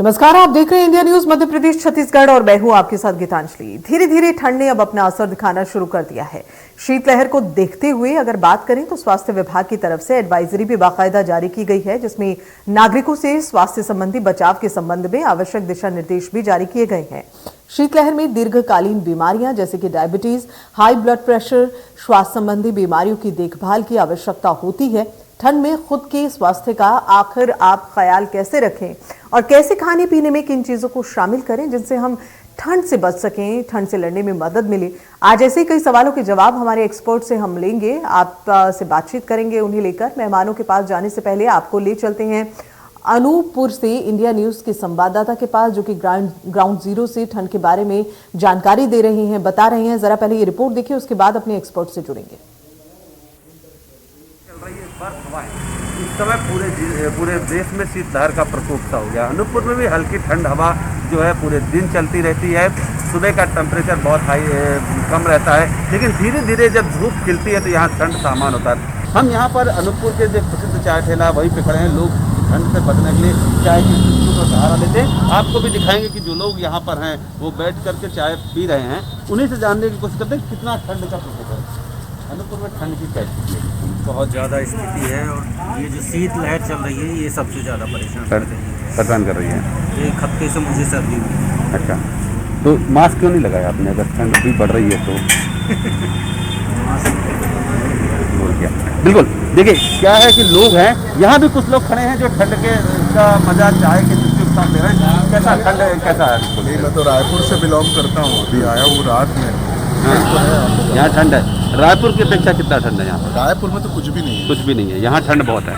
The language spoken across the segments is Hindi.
नमस्कार, आप देख रहे हैं इंडिया न्यूज मध्य प्रदेश छत्तीसगढ़ और मैं हूं आपके साथ गीतांजलि। धीरे धीरे ठंड ने अब अपना असर दिखाना शुरू कर दिया है। शीतलहर को देखते हुए अगर बात करें तो स्वास्थ्य विभाग की तरफ से एडवाइजरी भी बाकायदा जारी की गई है, जिसमें नागरिकों से स्वास्थ्य संबंधी बचाव के संबंध में आवश्यक दिशा निर्देश भी जारी किए गए हैं। शीतलहर में दीर्घकालीन बीमारियां जैसे कि डायबिटीज, हाई ब्लड प्रेशर, श्वास संबंधी बीमारियों की देखभाल की आवश्यकता होती है। ठंड में खुद के स्वास्थ्य का आखिर आप ख्याल कैसे रखें और कैसे खाने पीने में किन चीजों को शामिल करें जिनसे हम ठंड से बच सकें, ठंड से लड़ने में मदद मिले। आज ऐसे ही कई सवालों के जवाब हमारे एक्सपर्ट से हम लेंगे, आप से बातचीत करेंगे। उन्हें लेकर मेहमानों के पास जाने से पहले आपको ले चलते हैं अनूपपुर से इंडिया न्यूज के संवाददाता के पास, जो कि ग्राउंड जीरो से ठंड के बारे में जानकारी दे रहे हैं, बता रहे हैं। जरा पहले ये रिपोर्ट देखिए, उसके बाद अपने एक्सपर्ट से जुड़ेंगे। इस समय पूरे देश में शीतलहर का प्रकोप सा हो गया। अनूपपुर में भी हल्की ठंड हवा जो है पूरे दिन चलती रहती है। सुबह का टेम्परेचर बहुत कम रहता है, लेकिन धीरे धीरे जब धूप खिलती है तो यहाँ ठंड सामान होता है। हम यहाँ पर अनूपपुर के जो प्रसिद्ध चाय ठेला वहीं पे खड़े हैं। लोग ठंड से बचने के लिए चाय की चुस्कियों का सहारा लेते हैं। आपको भी दिखाएंगे कि जो लोग यहाँ पर हैं वो बैठ करके चाय पी रहे हैं, उन्हीं से जानने की कोशिश करते हैं कितना ठंड का प्रकोप है। अनूपपुर में ठंड की क्या स्थिति है? बहुत ज़्यादा स्थिति है और ये जो शीत लहर चल रही है ये सबसे ज़्यादा परेशान कर रही है। एक हफ्ते से मुझे सर्दी हुई। अच्छा, तो मास्क क्यों नहीं लगाया आपने? अगर ठंड अभी बढ़ रही है तो बिल्कुल। देखिए क्या है कि लोग हैं, यहाँ भी कुछ लोग खड़े हैं जो ठंड के का मजा चाय के चुस्की के साथ ले रहे हैं। कैसा ठंड कैसा है? नहीं, मैं तो रायपुर से बिलोंग करता हूँ, अभी आया हूँ रात में। यहाँ ठंड है। रायपुर की अपेक्षा कितना ठंड है यहाँ पर? रायपुर में तो कुछ भी नहीं है। कुछ भी नहीं है, यहाँ ठंड बहुत है।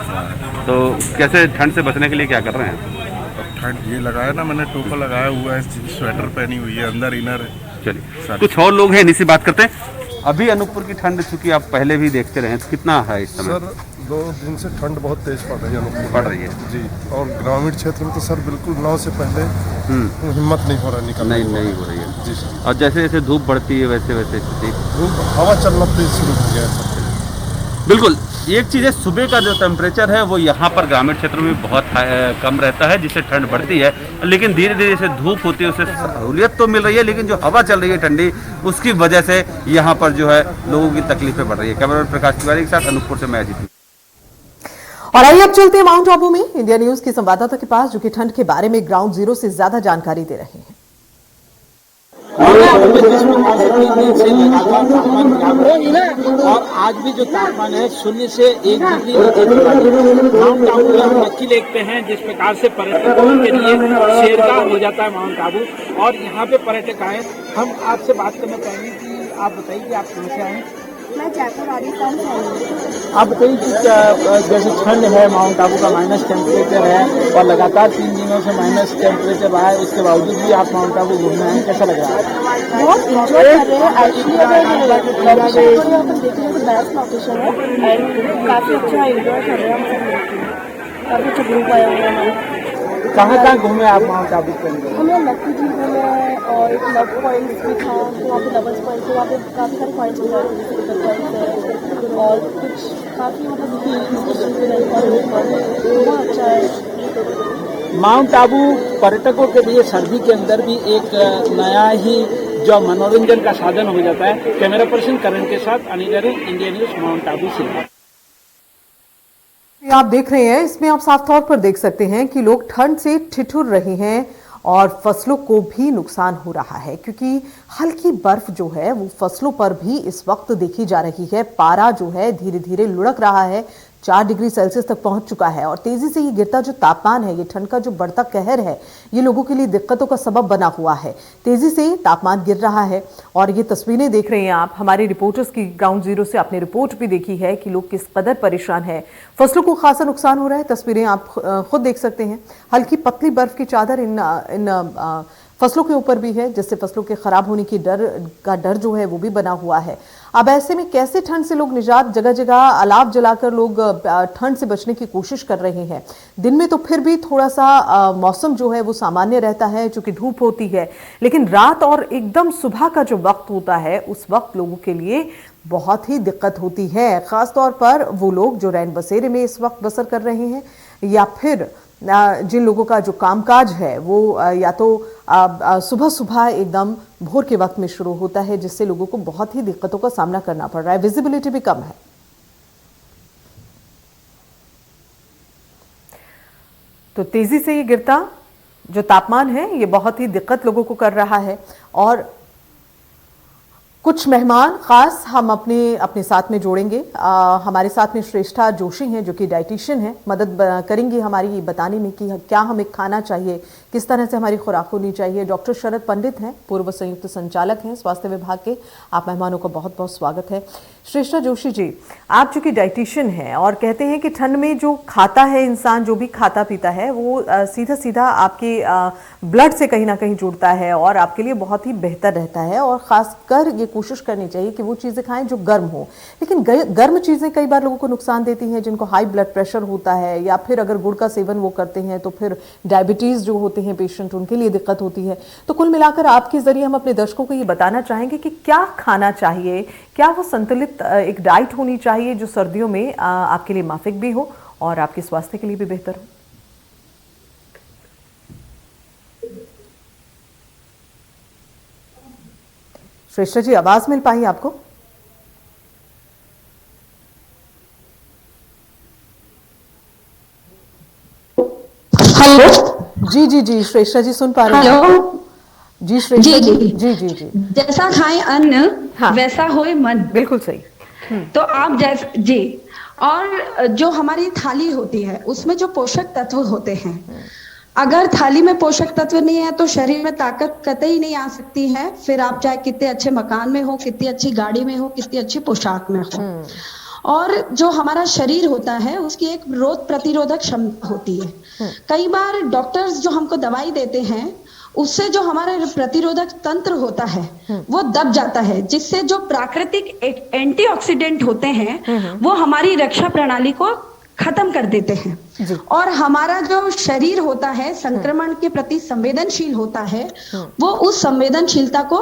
तो कैसे ठंड से बचने के लिए क्या कर रहे हैं? ठंड ये लगाया ना, मैंने टोपा लगाया हुआ है, स्वेटर पहनी हुई है, अंदर इनर है। चलिए कुछ और लोग हैं, इन्हीं से बात करते हैं। अभी अनूपपुर की ठंड चूंकि आप पहले भी देखते रहे, तो कितना है इस समय? सर 2 दिन से ठंड बहुत तेज पड़ रही है अनूपपुर पड़ रही है जी। और ग्रामीण क्षेत्र में तो सर बिल्कुल 9 से पहले हिम्मत नहीं हो रहा निकलने की। नहीं हो रही है जी सर। और जैसे जैसे धूप बढ़ती है वैसे वैसे स्थिति, धूप हवा चलना तेज शुरू हो गया है। बिल्कुल। एक चीज़ है, सुबह का जो टेम्परेचर है वो यहाँ पर ग्रामीण क्षेत्रों में बहुत कम रहता है, जिससे ठंड बढ़ती है। लेकिन धीरे धीरे जैसे धूप होती है उससे सहूलियत तो मिल रही है, लेकिन जो हवा चल रही है ठंडी, उसकी वजह से यहाँ पर जो है लोगों की तकलीफें बढ़ रही है। कैमरामैन प्रकाश तिवारी के साथ अनूपपुर से मैं अजीत। और आइए अब चलते हैं माउंट आबू में इंडिया न्यूज के संवाददाता के पास, जो कि ठंड के बारे में ग्राउंड जीरो से ज्यादा जानकारी दे रहे हैं। और आज भी जो तापमान है 0 से 1 डिग्री माउंट आबू में हम मक्की लेक पे हैं, जिस प्रकार से पर्यटकों के लिए शेरका हो जाता है माउंट आबू। और यहाँ पे पर्यटक आए, हम आपसे बात करना चाहेंगे कि आप बताइए कि आप कहाँ से आए? मैं जयपुर राजस्थान से आई हूँ। आप बताइए कि जैसे ठंड है, माउंट आबू का माइनस टेम्परेचर है और लगातार 3 दिनों से माइनस टेम्परेचर रहा है, उसके बावजूद भी आप माउंट आबू घूमने आए, कैसा लग रहा है? बहुत इंजॉय कर रहे हैं। एक्चुअली अगर देखने तो बेस्ट लोकेशन है एंड काफ़ी अच्छा इंजॉय कर रहे हैं हम। काफ़ी अच्छा ग्रुप आया हुआ है। कहाँ घूमे आप माउंट आबू के अंदर? हमने लक्की जी घूमे और एक लव पॉइंट भी था, तो वहाँ पे लवर्स पॉइंट थे, वहाँ पे काफ़ी सारे पॉइंट्स हो जाते हैं, जैसे पॉइंट है और कुछ काफ़ी मतलब बहुत अच्छा है। माउंट आबू पर्यटकों के लिए सर्दी के अंदर भी एक नया ही जो मनोरंजन का साधन हो जाता है। कैमरा पर्सन करण के साथ Anil Arun, India news, mount Abu से। आप देख रहे हैं, इसमें आप साफ तौर पर देख सकते हैं कि लोग ठंड से ठिठुर रहे हैं और फसलों को भी नुकसान हो रहा है, क्योंकि हल्की बर्फ जो है वो फसलों पर भी इस वक्त देखी जा रही है। पारा जो है धीरे धीरे लुढ़क रहा है, 4 डिग्री सेल्सियस तक पहुंच चुका है और तेजी से ये गिरता जो तापमान है, ये ठंड का जो बढ़ता कहर है, ये लोगों के लिए दिक्कतों का सबब बना हुआ है। तेजी से तापमान गिर रहा है और ये तस्वीरें देख रहे हैं आप, हमारे रिपोर्टर्स की ग्राउंड जीरो से आपने रिपोर्ट भी देखी है कि लोग किस कदर परेशान है। फसलों को खासा नुकसान हो रहा है, तस्वीरें आप खुद देख सकते हैं। हल्की पतली बर्फ की चादर इन फसलों के ऊपर भी है, जिससे फसलों के खराब होने की डर जो है वो भी बना हुआ है। अब ऐसे में कैसे ठंड से लोग निजात, जगह जगह अलाव जलाकर लोग ठंड से बचने की कोशिश कर रहे हैं। दिन में तो फिर भी थोड़ा सा मौसम जो है वो सामान्य रहता है, चूंकि धूप होती है, लेकिन रात और एकदम सुबह का जो वक्त होता है उस वक्त लोगों के लिए बहुत ही दिक्कत होती है। खासतौर पर वो लोग जो रैन बसेरे में इस वक्त बसर कर रहे हैं या फिर जिन लोगों का जो कामकाज है वो या तो सुबह सुबह एकदम भोर के वक्त में शुरू होता है, जिससे लोगों को बहुत ही दिक्कतों का सामना करना पड़ रहा है, विजिबिलिटी भी कम है। तो तेजी से ये गिरता जो तापमान है ये बहुत ही दिक्कत लोगों को कर रहा है। और कुछ मेहमान खास हम अपने साथ में जोड़ेंगे। हमारे साथ में श्रेष्ठा जोशी हैं जो कि डाइटिशियन हैं, मदद करेंगी हमारी बताने में कि क्या हमें खाना चाहिए, किस तरह से हमारी खुराक होनी चाहिए। डॉक्टर शरद पंडित हैं, पूर्व संयुक्त संचालक हैं स्वास्थ्य विभाग के। आप मेहमानों का बहुत बहुत स्वागत है। श्रेष्ठा जोशी जी, आप चूंकि डाइटिशियन हैं और कहते हैं कि ठंड में जो खाता है इंसान, जो भी खाता पीता है वो सीधा सीधा आपके ब्लड से कहीं ना कहीं जुड़ता है और आपके लिए बहुत ही बेहतर रहता है। और ख़ासकर ये कोशिश करनी चाहिए कि वो चीज़ें खाएं जो गर्म हो। लेकिन गर्म चीज़ें कई बार लोगों को नुकसान देती हैं, जिनको हाई ब्लड प्रेशर होता है या फिर अगर गुड़ का सेवन वो करते हैं तो फिर डायबिटीज़ जो होते हैं पेशेंट, उनके लिए दिक्कत होती है। तो कुल मिलाकर आपके ज़रिए हम अपने दर्शकों को ये बताना चाहेंगे कि क्या खाना चाहिए, क्या वो संतुलित एक डाइट होनी चाहिए जो सर्दियों में आपके लिए माफिक भी हो और आपके स्वास्थ्य के लिए भी बेहतर हो। श्रेष्ठा जी, आवाज मिल पाई आपको? हेलो जी जी जी, श्रेष्ठा जी सुन पा रहे हैं? हेलो जी श्रेष्ठा जी जी जी जी जी, जैसा खाए अन्न हाँ, वैसा होए मन। बिल्कुल सही। तो आप जैसे जी, और जो हमारी थाली होती है उसमें जो पोषक तत्व होते हैं, अगर थाली में पोषक तत्व नहीं है तो शरीर में ताकत कतई नहीं आ सकती है। फिर आप चाहे कितने अच्छे मकान में हो, कितनी अच्छी गाड़ी में हो, कितनी अच्छी पोशाक में हो। और जो हमारा शरीर होता है उसकी एक रोग प्रतिरोधक क्षमता होती है। कई बार डॉक्टर्स जो हमको दवाई देते हैं उससे जो हमारा प्रतिरोधक तंत्र होता है वो दब जाता है, जिससे जो प्राकृतिक एंटीऑक्सीडेंट होते हैं वो हमारी रक्षा प्रणाली को खत्म कर देते हैं। और हमारा जो शरीर होता है संक्रमण के प्रति संवेदनशील होता है, वो उस संवेदनशीलता को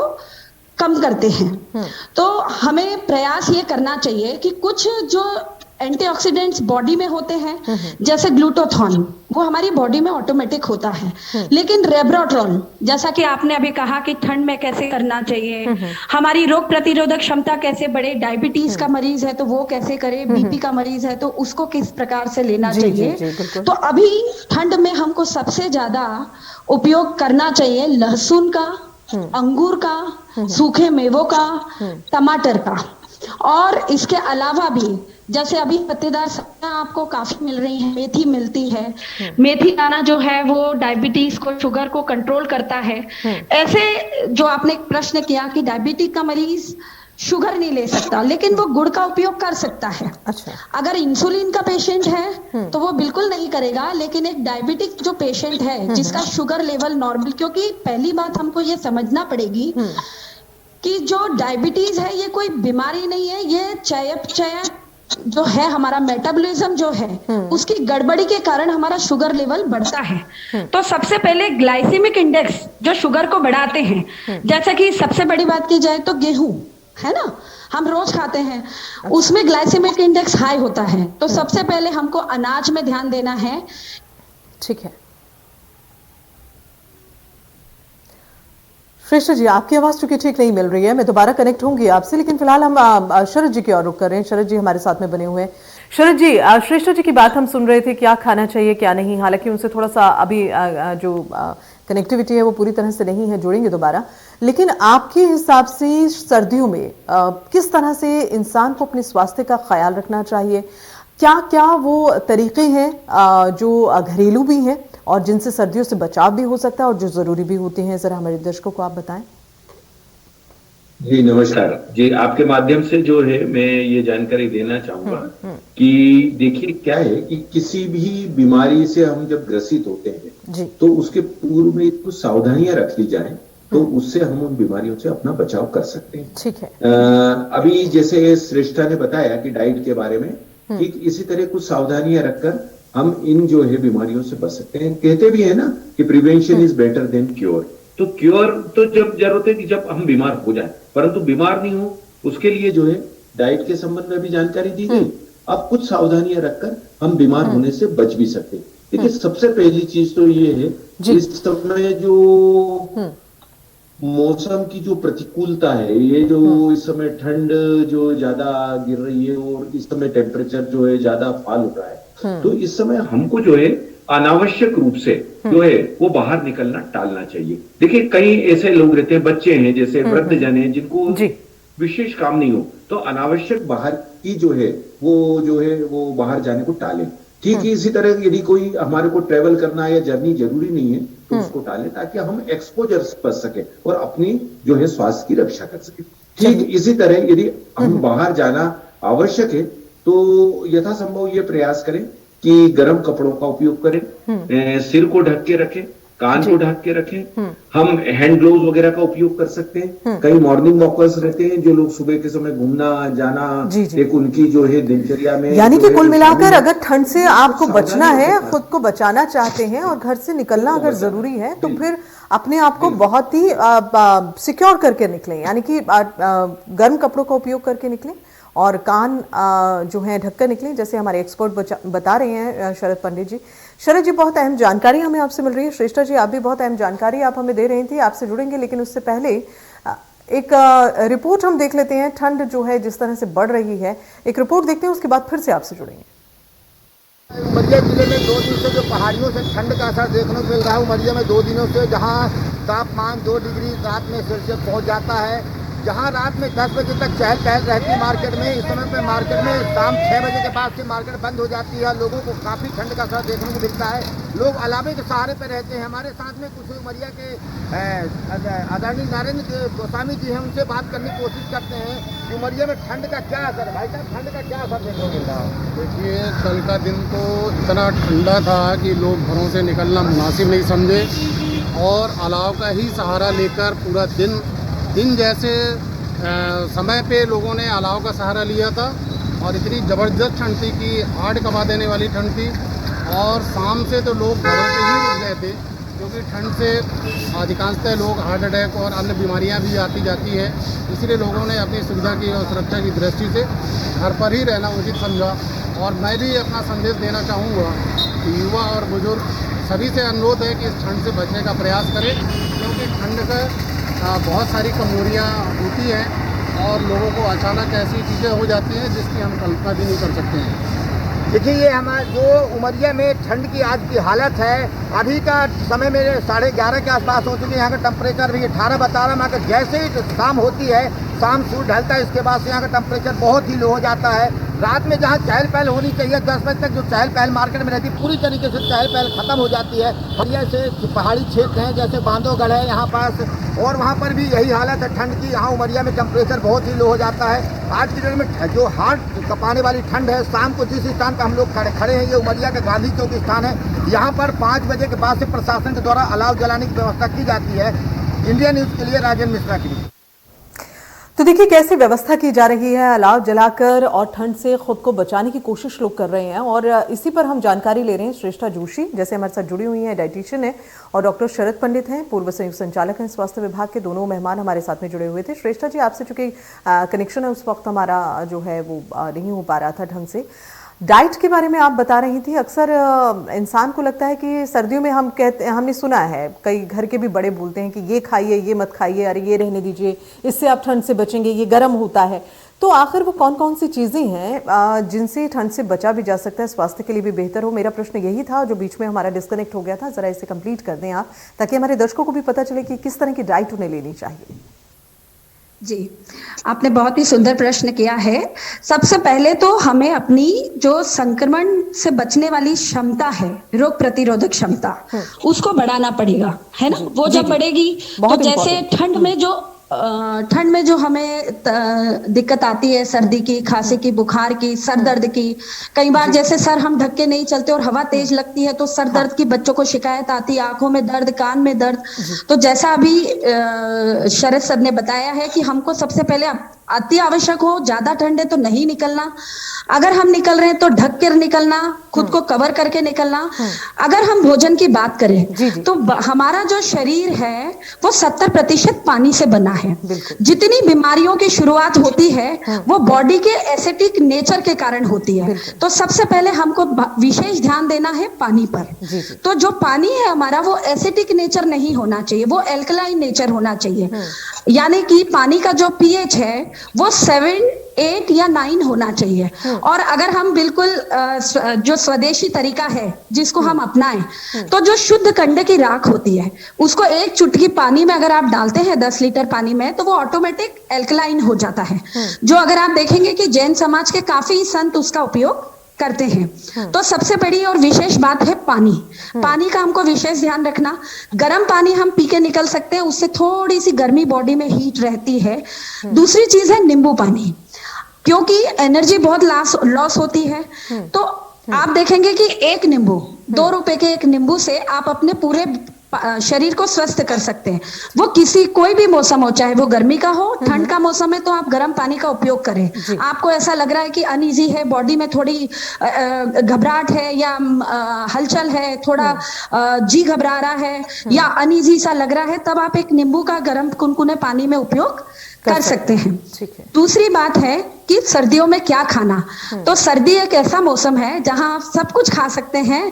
कम करते हैं। तो हमें प्रयास ये करना चाहिए कि कुछ जो एंटीऑक्सीडेंट्स बॉडी में होते हैं, जैसे ग्लूटाथॉन, वो हमारी बॉडी में ऑटोमेटिक होता है। लेकिन रेब्रोट्रॉल, जैसा कि आपने अभी कहा कि ठंड में कैसे करना चाहिए, हमारी रोग प्रतिरोधक क्षमता कैसे बढ़े, डायबिटीज का मरीज है तो वो कैसे करे, बीपी का मरीज है तो उसको किस प्रकार से लेना चाहिए। तो अभी ठंड में हमको सबसे ज्यादा उपयोग करना चाहिए लहसुन का, अंगूर का, सूखे मेवों का, टमाटर का। और इसके अलावा भी जैसे अभी पत्तेदार सब्जियां आपको काफी मिल रही हैं, मेथी मिलती है। मेथी दाना जो है वो डायबिटीज को, शुगर को कंट्रोल करता है। ऐसे जो आपने एक प्रश्न किया कि डायबिटीज का मरीज शुगर नहीं ले सकता, लेकिन वो गुड़ का उपयोग कर सकता है। अच्छा। अगर इंसुलिन का पेशेंट है तो वो बिल्कुल नहीं करेगा, लेकिन एक डायबिटिक जो पेशेंट है जिसका शुगर लेवल नॉर्मल, क्योंकि पहली बात हमको ये समझना पड़ेगी कि जो डायबिटीज है ये कोई बीमारी नहीं है, ये चयापचय जो है, हमारा मेटाबॉलिज्म जो है उसकी गड़बड़ी के कारण हमारा शुगर लेवल बढ़ता है। तो सबसे पहले ग्लाइसेमिक इंडेक्स जो शुगर को बढ़ाते हैं, जैसा कि सबसे बड़ी बात की जाए तो गेहूं है ना, हम रोज खाते हैं, उसमें ग्लाइसेमिक इंडेक्स हाई होता है। तो सबसे पहले हमको अनाज में ध्यान देना है। ठीक है श्रेष्ठा जी, आपकी आवाज चूंकि ठीक नहीं मिल रही है, मैं दोबारा कनेक्ट होंगी आपसे, लेकिन फिलहाल हम शरद जी की ओर रुख कर रहे हैं। शरद जी हमारे साथ में बने हुए हैं। शरद जी, श्रेष्ठा जी की बात हम सुन रहे थे, क्या खाना चाहिए क्या नहीं। हालांकि उनसे थोड़ा सा अभी जो कनेक्टिविटी है वो पूरी तरह से नहीं है, जुड़ेंगे दोबारा। लेकिन आपके हिसाब से सर्दियों में किस तरह से इंसान को अपने स्वास्थ्य का ख्याल रखना चाहिए, क्या क्या वो तरीके हैं जो घरेलू भी हैं और जिनसे सर्दियों से बचाव भी हो सकता है और जो जरूरी भी होते हैं, जरा हमारे दर्शकों को आप बताएं। जी नमस्कार जी, आपके माध्यम से जो है मैं ये जानकारी देना चाहूंगा कि देखिए क्या है कि किसी भी बीमारी से हम जब ग्रसित होते हैं तो उसके पूर्व में कुछ सावधानियां रख ली जाए तो उससे हम उन बीमारियों से अपना बचाव कर सकते हैं। ठीक है। अभी जैसे श्रेष्ठा ने बताया कि डाइट के बारे में, ठीक इसी तरह कुछ सावधानियां रखकर हम इन जो है बीमारियों से बच सकते हैं। कहते भी है ना कि prevention is better than cure. तो क्योर तो जब जरूरत है कि जब हम बीमार हो जाए, परंतु बीमार नहीं हो उसके लिए जो है डाइट के संबंध में भी जानकारी दी गई। अब कुछ सावधानियां रखकर हम बीमार होने से बच भी सकते हैं। देखिए सबसे पहली चीज तो ये है, इस समय जो मौसम की जो प्रतिकूलता है, ये जो इस समय ठंड जो ज्यादा गिर रही है और इस समय टेम्परेचर जो है ज्यादा फॉल हो रहा है, तो इस समय हमको जो है अनावश्यक रूप से जो है वो बाहर निकलना टालना चाहिए। देखिए कई ऐसे लोग रहते हैं, बच्चे हैं, जैसे वृद्धजन हैं, जिनको विशेष काम नहीं हो, तो अनावश्यक बाहर की जो है वो बाहर जाने को टालें। ठीक है, इसी तरह यदि कोई हमारे को ट्रेवल करना है या जर्नी जरूरी नहीं है तो उसको टालें, ताकि हम एक्सपोजर से बच सके और अपनी जो है स्वास्थ्य की रक्षा कर सके। ठीक इसी तरह यदि हम बाहर जाना आवश्यक है तो यथासंभव ये प्रयास करें कि गर्म कपड़ों का उपयोग करें, सिर को ढक के रखें, कान को ढक के रखें। हम हैंड ग्लोव्स वगैरह का उपयोग कर सकते हैं। कई मॉर्निंग वॉकर्स रहते हैं जो लोग सुबह के समय घूमना जाना एक उनकी जो है दिनचर्या में, यानी कि कुल मिलाकर अगर ठंड से आपको बचना है, खुद को बचाना चाहते हैं और घर से निकलना अगर जरूरी है तो फिर अपने आप को बहुत ही सिक्योर करके निकलें, यानी कि गर्म कपड़ों का उपयोग करके निकलें और कान जो है ढककर निकलें, जैसे हमारे एक्सपर्ट बता रहे हैं शरद पंडित जी। शरद जी, बहुत अहम जानकारी हमें आपसे मिल रही है। श्रेष्ठा जी, आप भी बहुत अहम जानकारी आप हमें दे रही थी, आपसे जुड़ेंगे, लेकिन उससे पहले एक रिपोर्ट हम देख लेते हैं। ठंड जो है जिस तरह से बढ़ रही है, एक रिपोर्ट देखते हैं, उसके बाद फिर से आपसे जुड़ेंगे। उमरिया जिले में 2 दिन से जो पहाड़ियों से ठंड का असर देखने को मिल रहा है, उमरिया में 2 दिनों से जहां तापमान 2 डिग्री रात में सेल्सियस पहुंच जाता है, जहां रात में 10 बजे तक चहल पहल रहती है मार्केट में। इस समय पे मार्केट में शाम 6 बजे के बाद से मार्केट बंद हो जाती है। लोगों को काफ़ी ठंड का असर देखने को मिलता है। लोग अलावे के सहारे पे रहते हैं। हमारे साथ में कुछ उमरिया के आदरणीय नरेंद्र गोस्वामी जी हैं, उनसे बात करने की कोशिश करते हैं कि उमरिया में ठंड का क्या असर है। भाई साहब, ठंड का क्या असर देखने को मिल रहा है? देखिए, कल का दिन तो इतना ठंडा था कि लोग घरों से निकलना मुनासिब नहीं समझे और अलाव का ही सहारा लेकर पूरा दिन जैसे समय पे लोगों ने अलाव का सहारा लिया था और इतनी ज़बरदस्त ठंड थी कि हार्ट कमा देने वाली ठंड थी। और शाम से तो लोग घरों पे ही रुक गए थे, क्योंकि ठंड से अधिकांशतः लोग हार्ट अटैक और अन्य बीमारियां भी आती जाती है। इसलिए लोगों ने अपनी सुविधा की और सुरक्षा की दृष्टि से घर पर ही रहना उचित समझा। और मैं भी अपना संदेश देना चाहूँगा कि युवा और बुजुर्ग सभी से अनुरोध है कि इस ठंड से बचने का प्रयास करें, क्योंकि ठंड का बहुत सारी कमजोरियाँ होती हैं और लोगों को अचानक ऐसी चीज़ें हो जाती हैं जिसकी हम कल्पना भी नहीं कर सकते हैं। देखिए, ये हमारे जो उमरिया में ठंड की आज की हालत है, अभी का समय मेरे 11:30 के आसपास हो चुकी है। यहाँ का टेम्परेचर भी 18 बता रहा है। जैसे ही शाम होती है, शाम सूर्य ढलता है, इसके बाद से यहाँ का टेम्परेचर बहुत ही लो हो जाता है। रात में जहाँ चहल पहल होनी चाहिए 10 बजे तक जो चहल पहल मार्केट में रहती है, पूरी तरीके से चहल पहल खत्म हो जाती है। उमरिया से पहाड़ी क्षेत्र हैं जैसे बांधवगढ़ है यहाँ पास, और वहाँ पर भी यही हालत है ठंड की। यहाँ उमरिया में टेम्परेचर बहुत ही लो हो जाता है। आज के दिन में जो हार्ट कपाने वाली ठंड है, शाम को जिस स्थान पर हम लोग खड़े हैं, ये उमरिया का गांधी चौक स्थान है। यहाँ पर 5 बजे के बाद से प्रशासन के द्वारा अलाव जलाने की व्यवस्था की जाती है। इंडिया न्यूज़ के लिए राजेंद्र मिश्रा की। तो देखिए कैसे व्यवस्था की जा रही है, अलाव जलाकर और ठंड से खुद को बचाने की कोशिश लोग कर रहे हैं। और इसी पर हम जानकारी ले रहे हैं श्रेष्ठा जोशी, जैसे हमारे साथ जुड़ी हुई हैं, डाइटिशियन है, और डॉक्टर शरद पंडित हैं, पूर्व संयुक्त संचालक हैं स्वास्थ्य विभाग के। दोनों मेहमान हमारे साथ में जुड़े हुए थे। श्रेष्ठा जी, आपसे चूंकि कनेक्शन है उस वक्त हमारा जो है वो नहीं हो पा रहा था ढंग से, डाइट के बारे में आप बता रही थी। अक्सर इंसान को लगता है कि सर्दियों में हमने सुना है, कई घर के भी बड़े बोलते हैं कि ये खाइए, ये मत खाइए, अरे ये रहने दीजिए, इससे आप ठंड से बचेंगे, ये गर्म होता है। तो आखिर वो कौन कौन सी चीज़ें हैं जिनसे ठंड से बचा भी जा सकता है, स्वास्थ्य के लिए भी बेहतर हो? मेरा प्रश्न यही था, जो बीच में हमारा डिस्कनेक्ट हो गया था। ज़रा इसे कंप्लीट कर दें आप, ताकि हमारे दर्शकों को भी पता चले कि किस तरह की डाइट उन्हें लेनी चाहिए। जी, आपने बहुत ही सुंदर प्रश्न किया है। सबसे पहले तो हमें अपनी जो संक्रमण से बचने वाली क्षमता है, रोग प्रतिरोधक क्षमता, उसको बढ़ाना पड़ेगा, है ना। वो जब बढ़ेगी तो जैसे ठंड में जो हमें दिक्कत आती है, सर्दी की, खांसी की, बुखार की, सर दर्द की, कई बार जैसे सर हम ढक के नहीं चलते और हवा तेज लगती है तो सर दर्द की बच्चों को शिकायत आती है, आंखों में दर्द, कान में दर्द। तो जैसा अभी शरद सर ने बताया है कि हमको सबसे पहले अति आवश्यक हो, ज्यादा ठंड है तो नहीं निकलना, अगर हम निकल रहे हैं तो ढक कर निकलना, खुद को कवर करके निकलना। अगर हम भोजन की बात करें तो हमारा जो शरीर है वो 70% पानी से बना है। जितनी बीमारियों की शुरुआत होती है वो बॉडी के एसिडिक नेचर के कारण होती है। तो सबसे पहले हमको विशेष ध्यान देना है पानी पर। तो जो पानी है हमारा वो एसिडिक नेचर नहीं होना चाहिए, वो एल्कलाइन नेचर होना चाहिए। यानी कि पानी का जो पीएच है वो 7, 8 या 9 होना चाहिए। और अगर हम बिल्कुल जो स्वदेशी तरीका है जिसको हम अपनाएं तो जो शुद्ध कंडे की राख होती है उसको एक चुटकी पानी में अगर आप डालते हैं 10 लीटर पानी में तो वो ऑटोमेटिक एल्कलाइन हो जाता है। जो अगर आप देखेंगे कि जैन समाज के काफी संत उसका उपयोग करते हैं। तो सबसे बड़ी और विशेष बात है पानी। पानी का हमको विशेष ध्यान रखना। गर्म पानी हम पी के निकल सकते हैं, उससे थोड़ी सी गर्मी बॉडी में हीट रहती है। दूसरी चीज है नींबू पानी, क्योंकि एनर्जी बहुत लॉस होती है। तो आप देखेंगे कि एक नींबू, 2 रुपए के एक नींबू से आप अपने पूरे शरीर को स्वस्थ कर सकते हैं। वो कोई भी मौसम हो, चाहे वो गर्मी का हो, ठंड का मौसम है तो आप गर्म पानी का उपयोग करें। आपको ऐसा लग रहा है कि अनईजी है, बॉडी में थोड़ी घबराहट है या हलचल है, थोड़ा जी घबरा रहा है या अनईजी सा लग रहा है, तब आप एक नींबू का गर्म कुनकुने पानी में उपयोग कर सकते हैं। दूसरी बात है कि सर्दियों में क्या खाना। तो सर्दी एक ऐसा मौसम है जहां आप सब कुछ खा सकते हैं।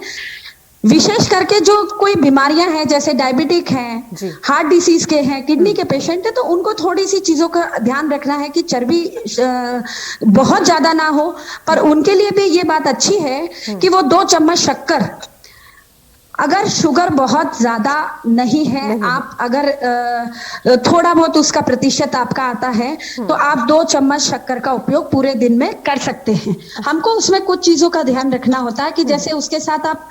विशेष करके जो कोई बीमारियां हैं जैसे डायबिटिक हैं, हार्ट डिसीज के हैं, किडनी के पेशेंट है, तो उनको थोड़ी सी चीजों का ध्यान रखना है कि चर्बी बहुत ज्यादा ना हो। पर उनके लिए भी ये बात अच्छी है कि वो 2 चम्मच शक्कर, अगर शुगर बहुत ज्यादा नहीं है, आप अगर थोड़ा बहुत उसका प्रतिशत आपका आता है तो आप 2 चम्मच शक्कर का उपयोग पूरे दिन में कर सकते हैं। हमको उसमें कुछ चीजों का ध्यान रखना होता है कि जैसे उसके साथ आप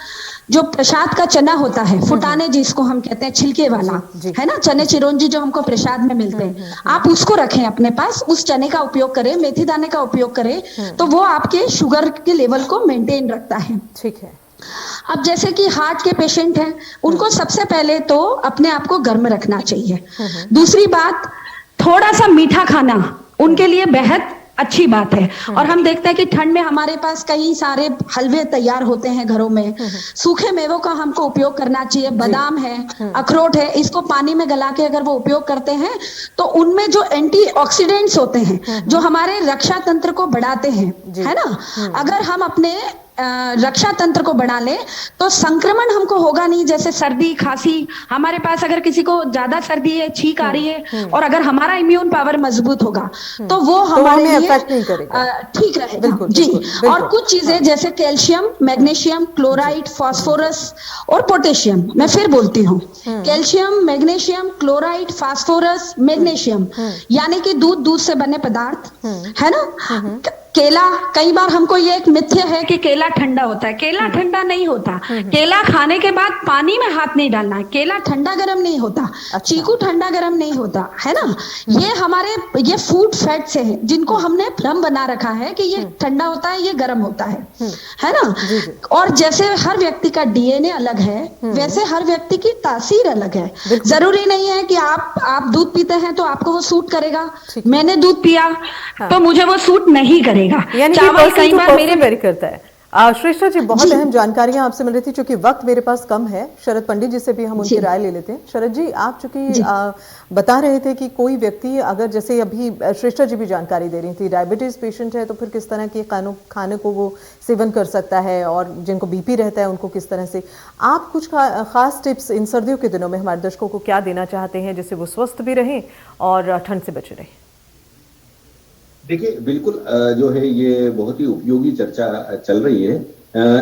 जो प्रसाद का चना होता है, फुटाने जिसको हम कहते हैं, छिलके वाला है ना, चने चिरौंजी जो हमको प्रसाद में मिलते हैं, आप उसको रखें अपने पास, उस चने का उपयोग करें, मेथी दाने का उपयोग करें, तो वो आपके शुगर के लेवल को मेंटेन रखता है। ठीक है। अब जैसे कि हार्ट के पेशेंट हैं, उनको सबसे पहले तो अपने आप को गर्म रखना चाहिए। दूसरी बात, थोड़ा सा मीठा खाना उनके लिए बेहद अच्छी बात है। और हम देखते हैं कि ठंड में हमारे पास कई सारे हलवे तैयार होते हैं घरों में। सूखे मेवों का हमको उपयोग करना चाहिए। बादाम है, अखरोट है, इसको पानी में गला के अगर वो उपयोग करते हैं तो उनमें जो एंटीऑक्सीडेंट्स होते हैं जो हमारे रक्षा तंत्र को बढ़ाते हैं, है ना, अगर हम अपने रक्षा तंत्र को बढ़ा ले तो संक्रमण हमको होगा नहीं। जैसे सर्दी खांसी, हमारे पास अगर किसी को ज्यादा सर्दी है, छींक आ रही है, और अगर हमारा इम्यून पावर मजबूत होगा तो वो हमारे लिए ठीक रहेगा। जी, और कुछ चीजें जैसे कैल्शियम, मैग्नीशियम, क्लोराइड, फास्फोरस और पोटेशियम, मैं फिर बोलती हूँ, calcium, magnesium, chloride, phosphorus, magnesium, यानी कि दूध से बने पदार्थ, है ना। केला, कई बार हमको ये एक मिथ्य है कि केला ठंडा होता है। केला ठंडा नहीं होता। केला खाने के बाद पानी में हाथ नहीं डालना है। केला ठंडा गरम नहीं होता। चीकू ठंडा गरम नहीं होता, है ना। ये फूड फैट से है जिनको हमने भ्रम बना रखा है कि ये ठंडा होता है, ये गर्म होता है ना। और जैसे हर व्यक्ति का डीएनए अलग है, वैसे हर व्यक्ति की तासीर अलग है। जरूरी नहीं है कि आप दूध पीते हैं तो आपको वो सूट करेगा। मैंने दूध पिया तो मुझे वो सूट नहीं करेगा। चावल कई बार मेरे वेरी करता है। श्रेष्ठा जी, बहुत अहम जानकारियां आपसे मिल रही थी। चूंकि वक्त मेरे पास कम है, शरद पंडित जी से भी हम उनकी राय ले लेते हैं। शरद जी, आप चूंकि बता रहे थे कि कोई व्यक्ति अगर, जैसे अभी श्रेष्ठा जी भी जानकारी दे रही थी, डायबिटीज पेशेंट है तो फिर किस तरह के खाने को वो सेवन कर सकता है, और जिनको बीपी रहता है उनको किस तरह से, आप कुछ खास टिप्स इन सर्दियों के दिनों में हमारे दर्शकों को क्या देना चाहते हैं जिससे वो स्वस्थ भी रहें और ठंड से बचे रहें? देखिए, बिल्कुल जो है ये बहुत ही उपयोगी चर्चा चल रही है।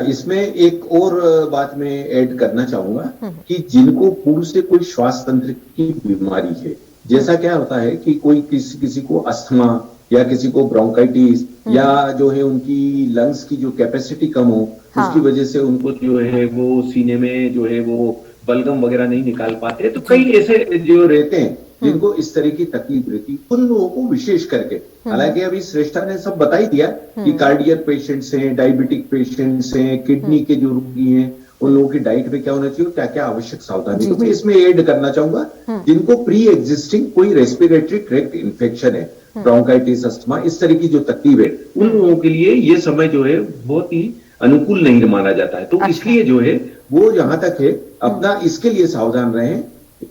इसमें एक और बात मैं ऐड करना चाहूंगा कि जिनको पूर्व से कोई श्वास तंत्र की बीमारी है, जैसा क्या होता है कि कोई किसी को अस्थमा या किसी को ब्रोंकाइटिस या जो है उनकी लंग्स की जो कैपेसिटी कम हो, उसकी वजह से उनको जो है वो सीने में जो है वो बलगम वगैरह नहीं निकाल पाते। तो कई ऐसे जो रहते हैं जिनको इस तरह की तकलीफ रहती, उन लोगों को विशेष करके, हालांकि अभी श्रेष्ठा ने सब बता ही दिया कि कार्डियक पेशेंट्स हैं, डायबिटिक पेशेंट्स हैं, किडनी के जो रोगी हैं, उन लोगों की डाइट में क्या होना चाहिए, क्या क्या आवश्यक सावधानी। तो मैं इसमें ऐड करना चाहूंगा जिनको प्री एग्जिस्टिंग कोई रेस्पिरेटरी ट्रैक्ट इन्फेक्शन है, ब्रोंकाइटिस, अस्थमा, इस तरह की जो तकलीफ है उन लोगों के लिए ये समय जो है बहुत ही अनुकूल नहीं माना जाता है। तो इसलिए जो है वो जहां तक है अपना इसके लिए सावधान रहें।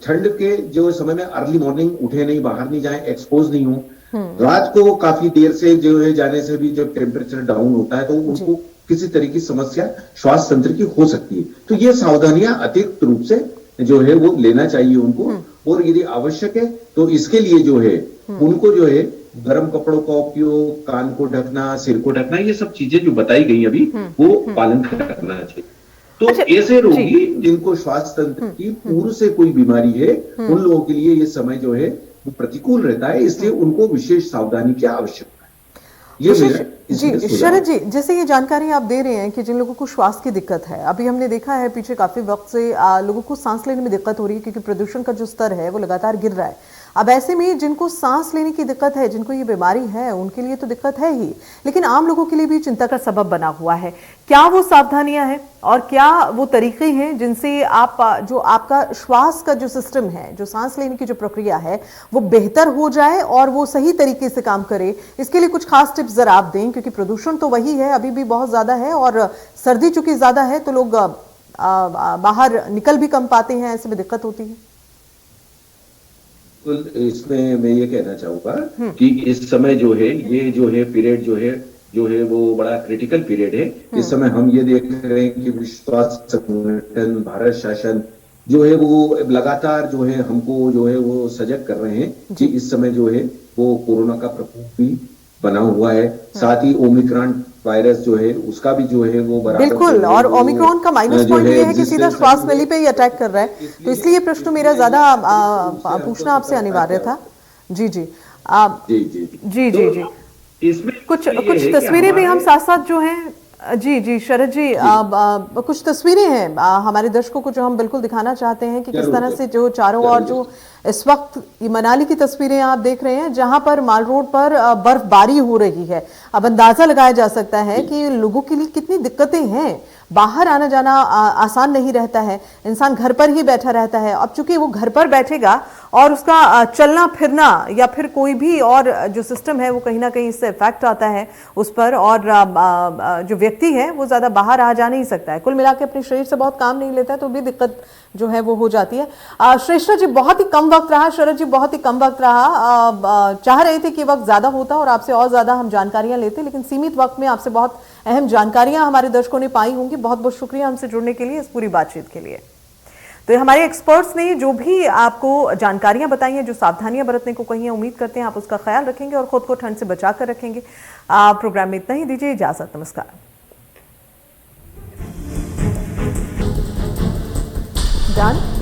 ठंड के जो समय में अर्ली मॉर्निंग उठे नहीं, बाहर नहीं जाएं, एक्सपोज नहीं हो। रात को काफी देर से जो है जाने से भी जब टेम्परेचर डाउन होता है तो उनको किसी तरह की समस्या श्वास तंत्र की हो सकती है। तो ये सावधानियां अतिरिक्त रूप से जो है वो लेना चाहिए उनको, और यदि आवश्यक है तो इसके लिए जो है उनको जो है गर्म कपड़ों का उपयोग, कान को ढकना, सिर को ढकना, ये सब चीजें जो बताई गई अभी वो पालन करना चाहिए। तो ऐसे रोगी जिनको श्वास तंत्र की पूर्व से कोई बीमारी है उन लोगों के लिए ये समय जो है वो प्रतिकूल रहता है, इसलिए उनको विशेष सावधानी की आवश्यकता है। ये जी शरद जी, जैसे ये जानकारी आप दे रहे हैं कि जिन लोगों को श्वास की दिक्कत है, अभी हमने देखा है पीछे काफी वक्त से लोगों को सांस लेने में दिक्कत हो रही है क्योंकि प्रदूषण का जो स्तर है वो लगातार गिर रहा है। अब ऐसे में जिनको सांस लेने की दिक्कत है, जिनको ये बीमारी है, उनके लिए तो दिक्कत है ही, लेकिन आम लोगों के लिए भी चिंता का सबब बना हुआ है। क्या वो सावधानियां हैं और क्या वो तरीके हैं जिनसे आप जो आपका श्वास का जो सिस्टम है, जो सांस लेने की जो प्रक्रिया है वो बेहतर हो जाए और वो सही तरीके से काम करे? इसके लिए कुछ खास टिप्स जरा आप दें, क्योंकि प्रदूषण तो वही है, अभी भी बहुत ज्यादा है और सर्दी चूंकि ज्यादा है तो लोग बाहर निकल भी कम पाते हैं, ऐसे में दिक्कत होती है। तो इसमें मैं ये कहना चाहूंगा कि इस समय जो है ये जो है पीरियड जो है वो बड़ा क्रिटिकल पीरियड है। इस समय हम ये देख रहे हैं कि विश्व स्वास्थ्य संगठन, भारत शासन जो है वो लगातार जो है हमको जो है वो सजग कर रहे हैं कि इस समय जो है वो कोरोना का प्रकोप भी बना हुआ है। साथ ही ओमिक्रॉन वायरस जो है उसका भी जो है वो बराबर बिल्कुल, और ओमिक्रॉन का माइनस पॉइंट ये है कि सीधा श्वास नली पे ही अटैक कर रहा है, तो इसलिए प्रश्न मेरा ज्यादा पूछना आपसे अनिवार्य था। जी जी जी जी जी इसमें कुछ तस्वीरें भी हम साथ साथ जो हैं जी शरद जी कुछ तस्वीरें हैं हमारे दर्शकों को जो हम बिल्कुल दिखाना चाहते हैं कि किस तरह से जो चारों ओर जो इस वक्त ये मनाली की तस्वीरें आप देख रहे हैं जहां पर माल रोड पर बर्फबारी हो रही है। अब अंदाजा लगाया जा सकता है कि लोगों के लिए कितनी दिक्कतें हैं, बाहर आना जाना आसान नहीं रहता है, इंसान घर पर ही बैठा रहता है। अब चूंकि वो घर पर बैठेगा और उसका चलना फिरना या फिर कोई भी और जो सिस्टम है वो कहीं ना कहीं इससे इफेक्ट आता है उस पर, और जो व्यक्ति है वो ज्यादा बाहर आ जा नहीं सकता है, कुल मिला के अपने शरीर से बहुत काम नहीं लेता है, तो भी दिक्कत जो है वो हो जाती है। श्रेष्ठा जी बहुत ही कम वक्त रहा, शरद जी बहुत ही कम वक्त रहा, चाह रहे थे कि वक्त ज्यादा होता और आपसे और ज्यादा हम जानकारियां लेते, लेकिन सीमित वक्त में आपसे बहुत अहम जानकारियां हमारे दर्शकों ने पाई होंगी। बहुत बहुत शुक्रिया हमसे जुड़ने के लिए, इस पूरी बातचीत के लिए। तो ये हमारे एक्सपर्ट्स ने जो भी आपको जानकारियां बताई हैं, जो सावधानियां बरतने को कही हैं, उम्मीद करते हैं आप उसका ख्याल रखेंगे और खुद को ठंड से बचा कर रखेंगे। प्रोग्राम में इतना ही, दीजिए इजाजत, नमस्कार। डन।